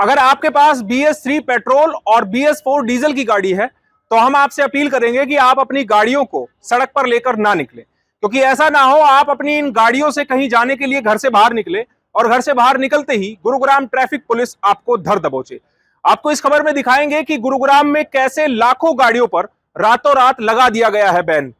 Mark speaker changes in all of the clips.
Speaker 1: अगर आपके पास BS3 petrol और BS4 डीजल की गाड़ी है तो हम आपसे अपील करेंगे कि आप अपनी गाड़ियों को सड़क पर लेकर ना निकलें, क्योंकि ऐसा ना हो आप अपनी इन गाड़ियों से कहीं जाने के लिए घर से बाहर निकले और घर से बाहर निकलते ही गुरुग्राम ट्रैफिक पुलिस आपको धर दबोचे। आपको इस खबर में दिखाएंगे कि गुरुग्राम में कैसे लाखों गाड़ियों पर रातों रात लगा दिया गया है बैन।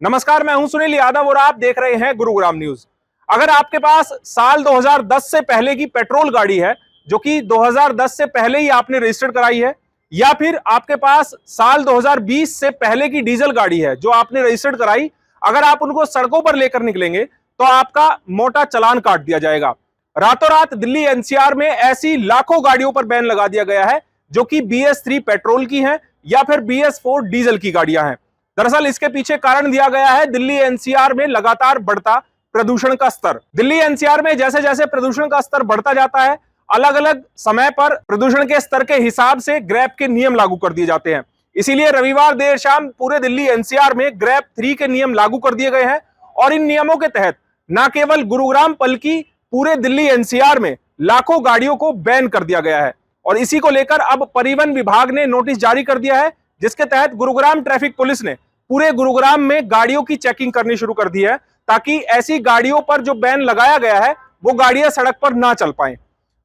Speaker 1: नमस्कार, मैं हूं सुनील यादव और आप देख रहे हैं गुरुग्राम न्यूज। अगर आपके पास साल 2010 से पहले की पेट्रोल गाड़ी है, जो कि 2010 से पहले ही आपने रजिस्टर्ड कराई है, या फिर आपके पास साल 2020 से पहले की डीजल गाड़ी है जो आपने रजिस्टर्ड कराई, अगर आप उनको सड़कों पर लेकर निकलेंगे तो आपका मोटा चालान काट दिया जाएगा। रातों रात दिल्ली NCR में ऐसी लाखों गाड़ियों पर बैन लगा दिया गया है जो कि BS3 पेट्रोल की हैं या फिर BS4 डीजल की गाड़ियां हैं। दरअसल इसके पीछे कारण दिया गया है दिल्ली NCR में लगातार बढ़ता प्रदूषण का स्तर। दिल्ली NCR में जैसे जैसे प्रदूषण का स्तर बढ़ता जाता है, अलग अलग समय पर प्रदूषण के स्तर के हिसाब से ग्रैब के नियम लागू कर दिए जाते हैं। इसीलिए रविवार देर शाम पूरे दिल्ली NCR में ग्रैब 3 के नियम लागू कर दिए गए हैं और इन नियमों के तहत न केवल गुरुग्राम बल्कि पूरे दिल्ली NCR में लाखों गाड़ियों को बैन कर दिया गया है। और इसी को लेकर अब परिवहन विभाग ने नोटिस जारी कर दिया है, जिसके तहत गुरुग्राम ट्रैफिक पुलिस ने पूरे गुरुग्राम में गाड़ियों की चेकिंग करनी शुरू कर दी है, ताकि ऐसी गाड़ियों पर जो बैन लगाया गया है वो गाड़ियां सड़क पर ना चल पाएं।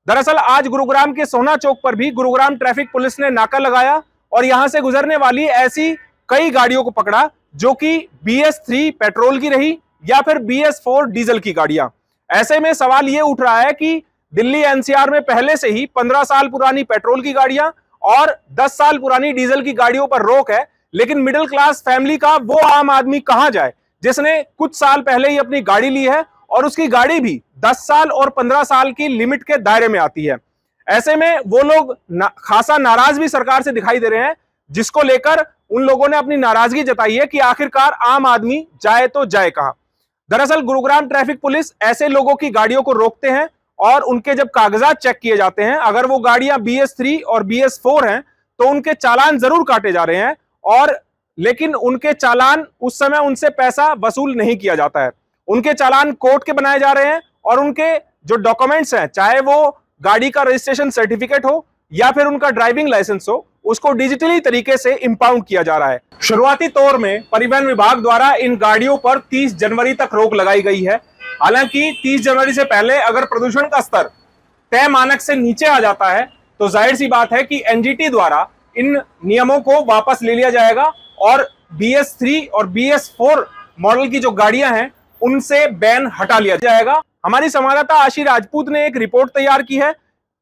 Speaker 1: दरअसल आज गुरुग्राम के सोना चौक पर भी गुरुग्राम ट्रैफिक पुलिस ने नाका लगाया और यहां से गुजरने वाली ऐसी कई गाड़ियों को पकड़ा जो कि BS3 पेट्रोल की रही या फिर BS4 डीजल की गाड़ियां। ऐसे में सवाल यह उठ रहा है कि दिल्ली NCR में पहले से ही 15 साल पुरानी पेट्रोल की गाड़ियां और 10 साल पुरानी डीजल की गाड़ियों पर रोक है, लेकिन मिडिल क्लास फैमिली का वो आम आदमी कहां जाए जिसने कुछ साल पहले ही अपनी गाड़ी ली है और उसकी गाड़ी भी 10 साल और 15 साल की लिमिट के दायरे में आती है। ऐसे में वो लोग खासा नाराज भी सरकार से दिखाई दे रहे हैं, जिसको लेकर उन लोगों ने अपनी नाराजगी जताई है कि आखिरकार आम आदमी जाए तो जाए कहां। दरअसल गुरुग्राम ट्रैफिक पुलिस ऐसे लोगों की गाड़ियों को रोकते हैं और उनके जब कागजात चेक किए जाते हैं, अगर वो गाड़ियां BS3 और BS4 हैं तो उनके चालान जरूर काटे जा रहे हैं, और लेकिन उनके चालान उस समय उनसे पैसा वसूल नहीं किया जाता है। उनके चालान कोर्ट के बनाए जा रहे हैं और उनके जो डॉक्यूमेंट्स हैं, चाहे वो गाड़ी का रजिस्ट्रेशन सर्टिफिकेट हो या फिर उनका ड्राइविंग लाइसेंस हो, उसको डिजिटली तरीके से इंपाउंड किया जा रहा है। शुरुआती तौर में परिवहन विभाग द्वारा इन गाड़ियों पर 30 जनवरी तक रोक लगाई गई है। हालांकि 30 जनवरी से पहले अगर प्रदूषण का स्तर तय मानक से नीचे आ जाता है तो जाहिर सी बात है कि NGT द्वारा इन नियमों को वापस ले लिया जाएगा और BS3 और BS4 मॉडल की जो गाड़ियां हैं उनसे बैन हटा लिया जाएगा। हमारी संवाददाता आशी राजपूत ने एक रिपोर्ट तैयार की है,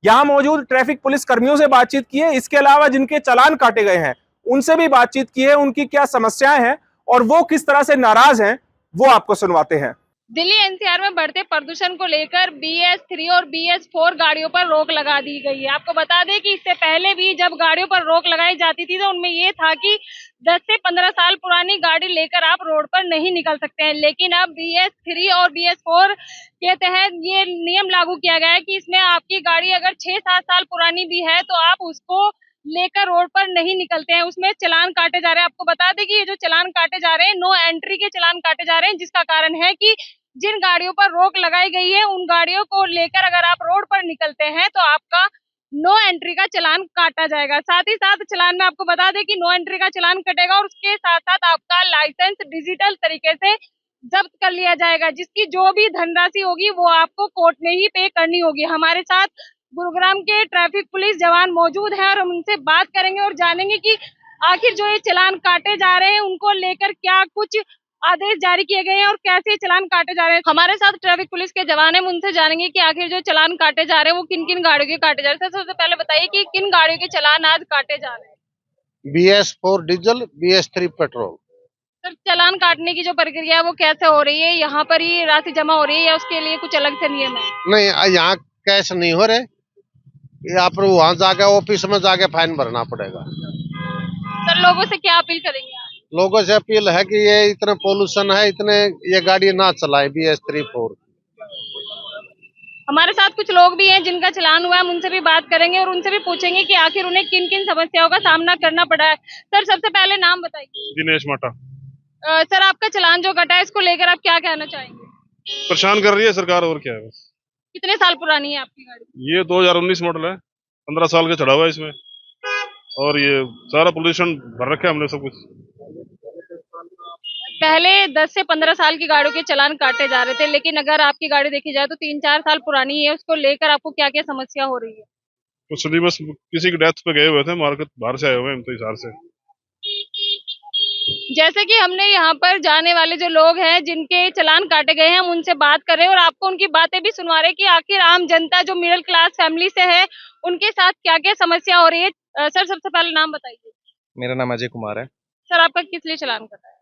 Speaker 1: यहां मौजूद ट्रैफिक पुलिस कर्मियों से बातचीत की है, इसके अलावा जिनके चालान काटे गए हैं उनसे भी बातचीत की है, उनकी क्या समस्याएं हैं और वो किस तरह से नाराज हैं वो आपको सुनवाते हैं।
Speaker 2: दिल्ली NCR में बढ़ते प्रदूषण को लेकर BS3 और BS4 गाड़ियों पर रोक लगा दी गई है। आपको बता दें कि इससे पहले भी जब गाड़ियों पर रोक लगाई जाती थी तो उनमें ये था कि 10 से 15 साल पुरानी गाड़ी लेकर आप रोड पर नहीं निकल सकते हैं, लेकिन अब BS3 और BS4 के तहत ये नियम लागू किया गया है कि इसमें आपकी गाड़ी अगर 6-7 साल पुरानी भी है तो आप उसको लेकर रोड पर नहीं निकलते हैं, उसमें चालान काटे जा रहे हैं। आपको बता दें कि ये जो चालान काटे जा रहे हैं, नो एंट्री के चालान काटे जा रहे हैं, जिसका कारण है कि जिन गाड़ियों पर रोक लगाई गई है उन गाड़ियों को लेकर अगर आप रोड पर निकलते हैं तो आपका नो एंट्री का चालान काटा जाएगा। साथ ही साथ चालान में आपको बता दें कि नो एंट्री का चालान कटेगा और उसके साथ साथ आपका लाइसेंस डिजिटल तरीके से जब्त कर लिया जाएगा, जिसकी जो भी धनराशि होगी वो आपको कोर्ट में ही पे करनी होगी। हमारे साथ गुरुग्राम के ट्रैफिक पुलिस जवान मौजूद है और हम उनसे बात करेंगे और जानेंगे कि आखिर जो ये चालान काटे जा रहे हैं उनको लेकर क्या कुछ आदेश जारी किए गए हैं और कैसे चालान काटे जा रहे हैं। हमारे साथ ट्रैफिक पुलिस के जवान हैं, उनसे जानेंगे कि आखिर जो चालान काटे जा रहे हैं वो किन किन गाड़ियों के काटे जा रहे हैं। सबसे पहले बताइए कि किन गाड़ियों के चालान आज काटे जा रहे हैं।
Speaker 3: BS4 diesel, BS3 petrol.
Speaker 2: Sir, चालान काटने की जो प्रक्रिया है वो कैसे हो रही है? यहाँ पर ही राशि जमा हो रही है या उसके लिए कुछ अलग से नियम है?
Speaker 3: नहीं, यहाँ कैश नहीं हो रहे, यहाँ पर वहाँ जाके ऑफिस में जाके फाइन भरना पड़ेगा।
Speaker 2: सर, लोगों से क्या अपील करेंगे आप?
Speaker 3: लोगों से अपील है कि ये इतना पोल्यूशन है, इतने ये गाड़ी ना चलाए BS3 4।
Speaker 2: हमारे साथ कुछ लोग भी हैं जिनका चालान हुआ है, हम उनसे भी बात करेंगे और उनसे भी पूछेंगे कि आखिर उन्हें किन किन समस्याओं का सामना करना पड़ा है। सर, सबसे पहले नाम बताइए।
Speaker 4: दिनेश माटा।
Speaker 2: सर, आपका चालान जो कटा है इसको लेकर आप क्या कहना चाहेंगे?
Speaker 4: परेशान कर रही है सरकार, और क्या है बस।
Speaker 2: कितने साल पुरानी है आपकी गाड़ी?
Speaker 4: ये 2019 मॉडल है। 15 साल का चढ़ा हुआ है इसमें, और ये सारा पोल्यूशन भर रखा है हमने सब कुछ।
Speaker 2: पहले 10 से 15 साल की गाड़ियों के चालान काटे जा रहे थे, लेकिन अगर आपकी गाड़ी देखी जाए तो 3-4 साल पुरानी है। उसको लेकर आपको क्या क्या समस्या हो रही है?
Speaker 4: कुछ नहीं, बस किसी की डेथ पे गए हुए थे, मार्केट बाहर से आए हुए हैं तो हिसार से।
Speaker 2: जैसे कि हमने यहाँ पर जाने वाले जो लोग हैं जिनके चालान काटे गए हैं, हम उनसे बात कर रहे हैं और आपको उनकी बातें भी सुनवा रहे हैं कि आखिर आम जनता जो मिडिल क्लास फैमिली से है उनके साथ क्या क्या समस्या हो रही है। सर, सबसे पहले नाम बताइए।
Speaker 5: मेरा नाम अजय कुमार है।
Speaker 2: सर, आपका किस लिए चालान कटा है?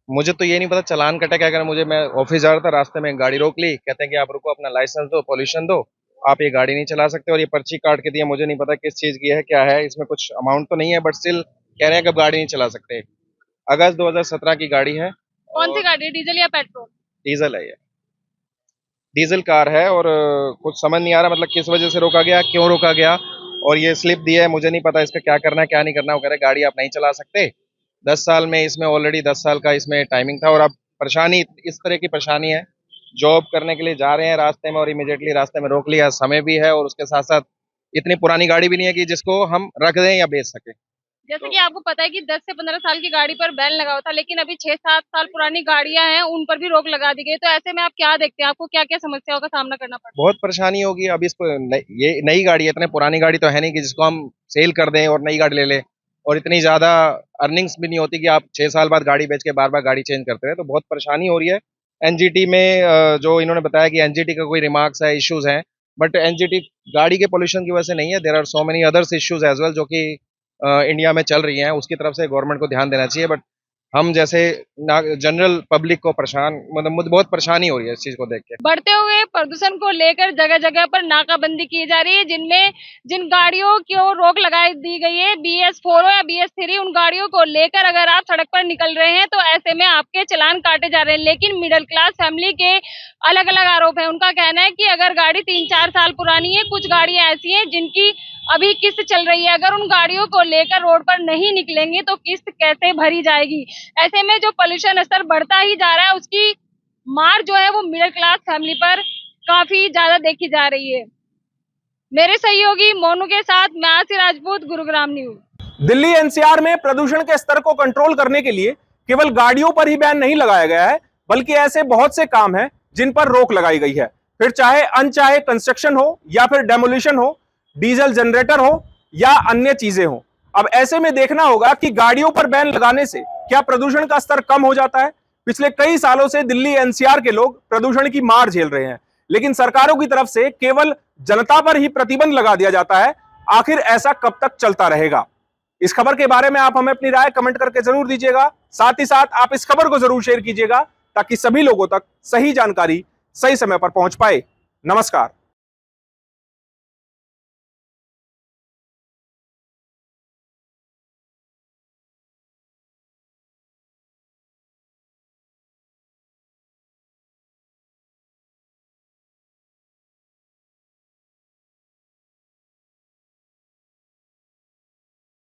Speaker 5: मुझे तो ये नहीं पता चालान कटा क्या, अगर मैं ऑफिस जा रहा था, रास्ते में गाड़ी रोक ली, कहते हैं कि आप रुको, अपना लाइसेंस दो, पॉल्यूशन दो, आप ये गाड़ी नहीं चला सकते, और ये पर्ची काट के दिया। मुझे नहीं पता किस चीज की है, क्या है इसमें, कुछ अमाउंट तो नहीं है, बट स्टिल कह रहे हैं कि अब गाड़ी नहीं चला सकते। अगस्त 2017 की गाड़ी है।
Speaker 2: कौन सी गाड़ी है, डीजल या पेट्रोल?
Speaker 5: डीजल है ये, डीजल कार है, और कुछ समझ नहीं आ रहा मतलब किस वजह से रोका गया, क्यों रोका गया, और ये स्लिप दिया है, मुझे नहीं पता इसका क्या करना है क्या नहीं करना। वो कह रहे गाड़ी आप नहीं चला सकते। 10 साल में इसमें ऑलरेडी 10 साल का इसमें टाइमिंग था, और अब परेशानी इस तरह की परेशानी है, जॉब करने के लिए जा रहे हैं रास्ते में और इमीडिएटली रास्ते में रोक लिया। समय भी है और उसके साथ साथ इतनी पुरानी गाड़ी भी नहीं है कि जिसको हम रख दें या बेच सके।
Speaker 2: जैसे कि आपको पता है कि 10 से 15 साल की गाड़ी पर बैन लगा हुआ था, लेकिन अभी 6-7 साल पुरानी गाड़ियां हैं उन पर भी रोक लगा दी गई। तो ऐसे में आप क्या देखते हैं, आपको क्या क्या समस्याओं का सामना करना पड़ता है?
Speaker 5: बहुत परेशानी होगी। अब इसको ये नई गाड़ी है, इतने पुरानी गाड़ी तो है नहीं कि जिसको हम सेल कर दें और नई गाड़ी ले लें, और इतनी ज्यादा अर्निंग्स भी नहीं होती कि आप 6 साल बाद गाड़ी बेच के बार बार गाड़ी चेंज करते हैं। तो बहुत परेशानी हो रही है। एनजीटी में जो इन्होंने बताया कि एनजीटी का कोई रिमार्क्स है, इश्यूज हैं, बट एनजीटी गाड़ी के पोल्यूशन की वजह से नहीं है। There are so many others issues as well जो कि इंडिया में चल रही हैं, उसकी तरफ से गवर्नमेंट को ध्यान देना चाहिए। बट हम जैसे जनरल पब्लिक को मतलब मुझे बहुत परेशानी हो रही है इस चीज को देख के।
Speaker 2: बढ़ते हुए प्रदूषण को लेकर जगह जगह पर नाकाबंदी की जा रही है, जिनमें जिन गाड़ियों को रोक लगाई दी गई है, BS4 हो या BS3, उन गाड़ियों को लेकर अगर आप सड़क पर निकल रहे हैं तो ऐसे में आपके चालान काटे जा रहे हैं। लेकिन मिडिल क्लास फैमिली के अलग अलग आरोप है। उनका कहना है कि अगर गाड़ी 3-4 साल पुरानी है, कुछ गाड़ियां ऐसी हैं जिनकी अभी किस्त चल रही है, अगर उन गाड़ियों को लेकर रोड पर नहीं निकलेंगे तो किस्त कैसे भरी जाएगी। ऐसे में जो पोल्यूशन स्तर बढ़ता ही जा रहा है, उसकी मार जो है वो मिडिल क्लास फैमिली पर काफी ज्यादा देखी जा रही है। मेरे सहयोगी मोनू के साथ मैं आसिर राजपूत, गुरुग्राम न्यूज।
Speaker 1: दिल्ली एनसीआर में प्रदूषण के स्तर को कंट्रोल करने के लिए केवल गाड़ियों पर ही बैन नहीं लगाया गया है, बल्कि ऐसे बहुत से काम हैं जिन पर रोक लगाई गई है। फिर चाहे अनचाहे कंस्ट्रक्शन हो या फिर डेमोलिशन हो, डीजल जनरेटर हो या अन्य चीजें हो। अब ऐसे में देखना होगा कि गाड़ियों पर बैन लगाने से क्या प्रदूषण का स्तर कम हो जाता है। पिछले कई सालों से दिल्ली एनसीआर के लोग प्रदूषण की मार झेल रहे हैं, लेकिन सरकारों की तरफ से केवल जनता पर ही प्रतिबंध लगा दिया जाता है। आखिर ऐसा कब तक चलता रहेगा? इस खबर के बारे में आप हमें अपनी राय कमेंट करके जरूर दीजिएगा। साथ ही साथ आप इस खबर को जरूर शेयर कीजिएगा ताकि सभी लोगों तक सही जानकारी सही समय पर पहुंच पाए। नमस्कार।